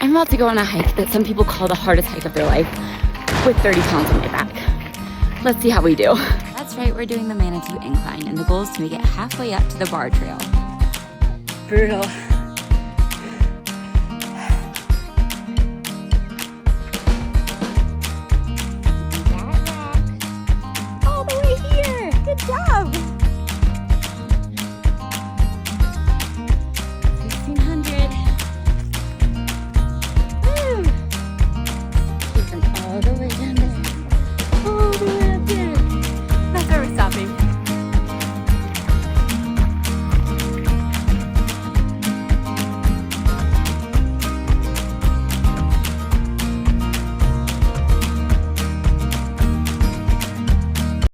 I'm about to go on a hike that some people call the hardest hike of their life with 30 pounds on my back. Let's see how we do. That's right, we're doing the Manitou Incline, and the goal is to make it halfway up to the bar trail. Brutal.